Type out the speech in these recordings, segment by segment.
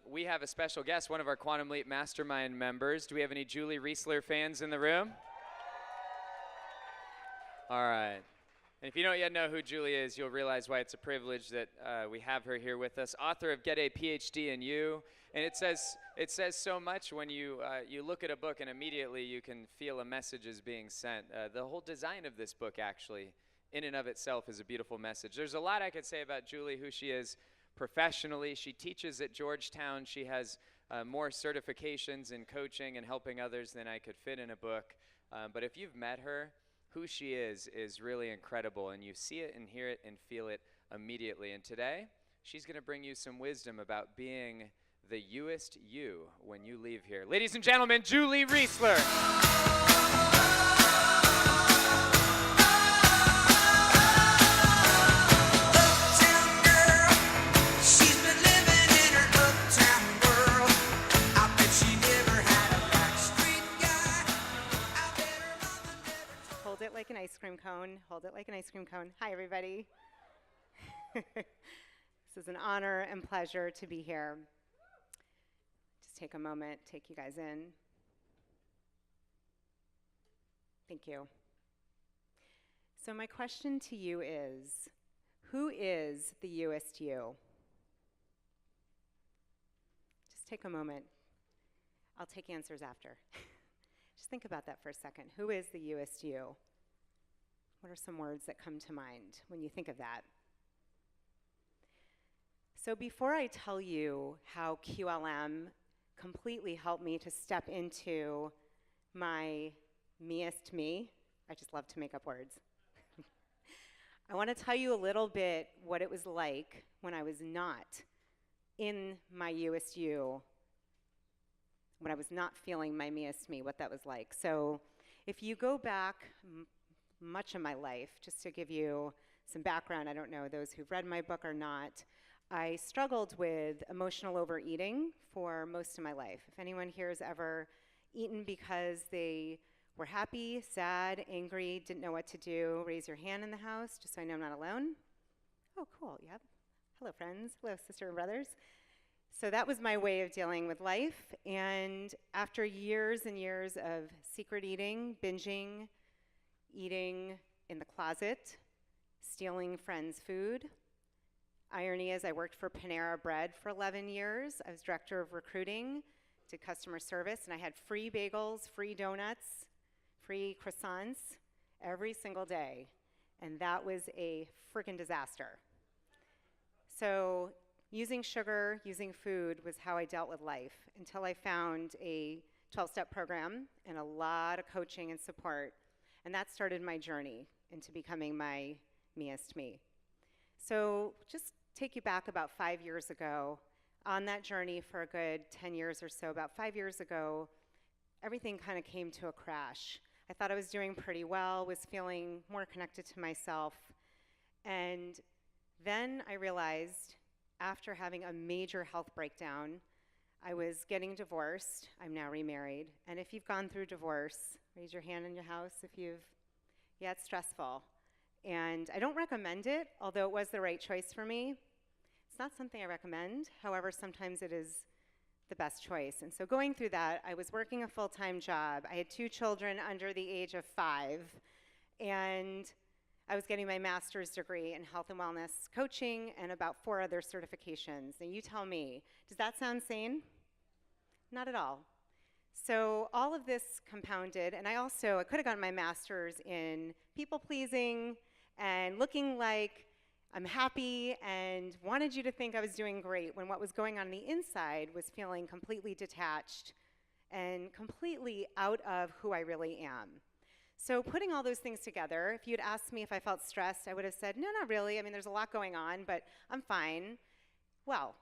We have a special guest, one of our Quantum Leap Mastermind members. Do we have any Julie Reisler fans in the room? All right. And if you don't yet know who Julie is, you'll realize why it's a privilege that we have her here with us. Author of Get a PhD in You. And it says so much when you look at a book and immediately you can feel a message is being sent. The whole design of this book, actually, in and of itself is a beautiful message. There's a lot I could say about Julie, who she is professionally. She teaches at Georgetown. She has more certifications in coaching and helping others than I could fit in a book. But if you've met her, who she is really incredible, and you see it and hear it and feel it immediately. And today, she's going to bring you some wisdom about being the You-est You when you leave here. Ladies and gentlemen, Julie Reisler. Hold it like an ice cream cone. Hold it like an ice cream cone. Hi, everybody. This is an honor and pleasure to be here. Just take a moment, take you guys in. Thank you. So my question to you is, who is the You-est You? Just take a moment. I'll take answers after. Just think about that for a second. Who is the You-est You? What are some words that come to mind when you think of that? So before I tell you how QLM completely helped me to step into my me-est me, I just love to make up words. I want to tell you a little bit what it was like when I was not in my You-est You, when I was not feeling my me-est me, what that was like. So if you go back much of my life, just to give you some background, I don't know those who've read my book or not, I struggled with emotional overeating for most of my life. If anyone here has ever eaten because they were happy, sad, angry, didn't know what to do, raise your hand in the house, just so I know I'm not alone. Oh, cool, yep. Hello, friends. Hello, sister and brothers. So that was my way of dealing with life. And after years and years of secret eating, binging, eating in the closet, stealing friends' food. Irony is I worked for Panera Bread for 11 years. I was director of recruiting, did customer service, and I had free bagels, free donuts, free croissants every single day. And that was a freaking disaster. So using sugar, using food was how I dealt with life until I found a 12-step program and a lot of coaching and support. And that started my journey into becoming my me-est me. So just take you back about 5 years ago. On that journey for a good 10 years or so, about 5 years ago, everything kind of came to a crash. I thought I was doing pretty well, was feeling more connected to myself. And then I realized, after having a major health breakdown, I was getting divorced. I'm now remarried. And if you've gone through divorce, raise your hand in your house if yeah, it's stressful. And I don't recommend it, although it was the right choice for me. It's not something I recommend. However, sometimes it is the best choice. And so going through that, I was working a full-time job. I had 2 children under the age of 5. And I was getting my master's degree in health and wellness coaching and about 4 other certifications. Now you tell me, does that sound sane? Not at all. So all of this compounded, and I could have gotten my master's in people-pleasing and looking like I'm happy and wanted you to think I was doing great when what was going on the inside was feeling completely detached and completely out of who I really am. So putting all those things together, if you'd asked me if I felt stressed, I would have said, no, not really. I mean, there's a lot going on, but I'm fine. Well,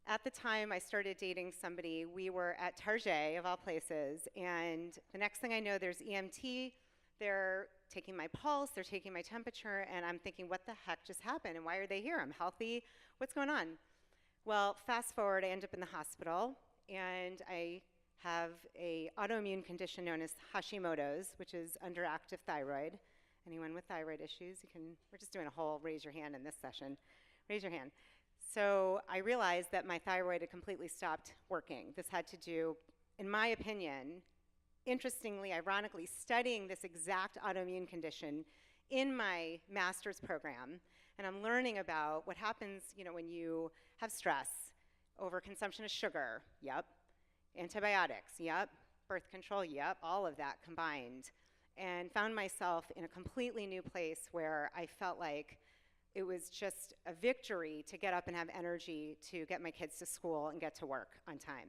at the time I started dating somebody, we were at Target, of all places, and the next thing I know, there's EMT. They're taking my pulse, they're taking my temperature, and I'm thinking, what the heck just happened, and why are they here? I'm healthy. What's going on? Well, fast forward, I end up in the hospital, and I have an autoimmune condition known as Hashimoto's, which is underactive thyroid. Anyone with thyroid issues, we're just doing a whole raise your hand in this session. Raise your hand. So I realized that my thyroid had completely stopped working. This had to do, in my opinion, interestingly, ironically, studying this exact autoimmune condition in my master's program. And I'm learning about what happens, when you have stress, overconsumption of sugar, yep, antibiotics, yep, birth control, yep, all of that combined. And found myself in a completely new place where I felt like it was just a victory to get up and have energy to get my kids to school and get to work on time.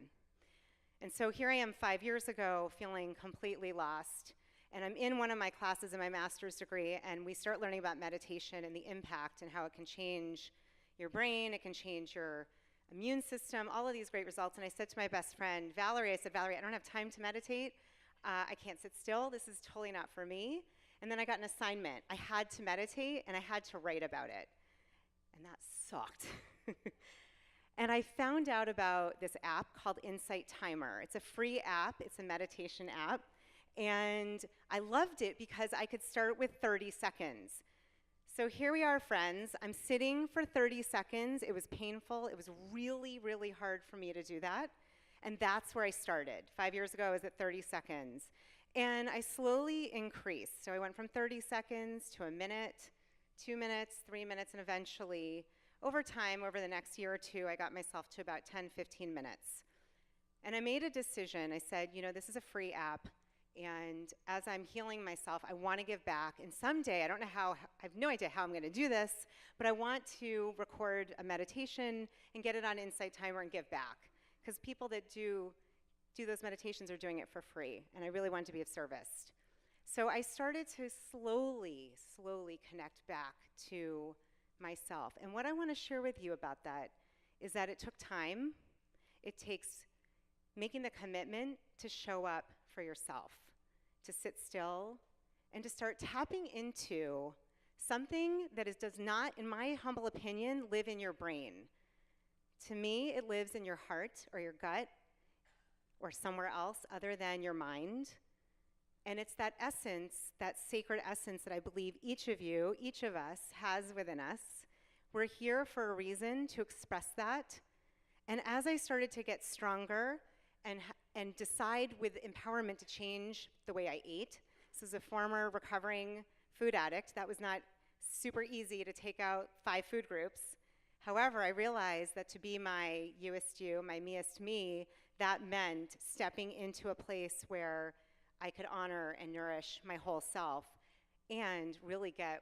And so here I am 5 years ago feeling completely lost. And I'm in one of my classes in my master's degree, and we start learning about meditation and the impact and how it can change your brain, it can change your immune system, all of these great results. And I said to my best friend, Valerie, I said, Valerie, I don't have time to meditate. I can't sit still. This is totally not for me. And then I got an assignment. I had to meditate, and I had to write about it. And that sucked. And I found out about this app called Insight Timer. It's a free app. It's a meditation app. And I loved it because I could start with 30 seconds. So here we are, friends. I'm sitting for 30 seconds. It was painful. It was really, really hard for me to do that. And that's where I started. 5 years ago, I was at 30 seconds. And I slowly increased. So I went from 30 seconds to a minute, 2 minutes, 3 minutes, and eventually, over time, over the next year or two, I got myself to about 10, 15 minutes. And I made a decision. I said, this is a free app. And as I'm healing myself, I want to give back. And someday, I have no idea how I'm going to do this, but I want to record a meditation and get it on Insight Timer and give back. Because people that do those meditations are doing it for free, and I really want to be of service. So I started to slowly connect back to myself. And what I want to share with you about that is that it took time. It takes making the commitment to show up for yourself, to sit still, and to start tapping into something that does not, in my humble opinion, live in your brain. To me, it lives in your heart or your gut or somewhere else other than your mind. And it's that essence, that sacred essence that I believe each of us has within us. We're here for a reason to express that. And as I started to get stronger and decide with empowerment to change the way I ate, this is a former recovering food addict. That was not super easy to take out 5 food groups. However, I realized that to be my You-est You, my me-est me, that meant stepping into a place where I could honor and nourish my whole self and really get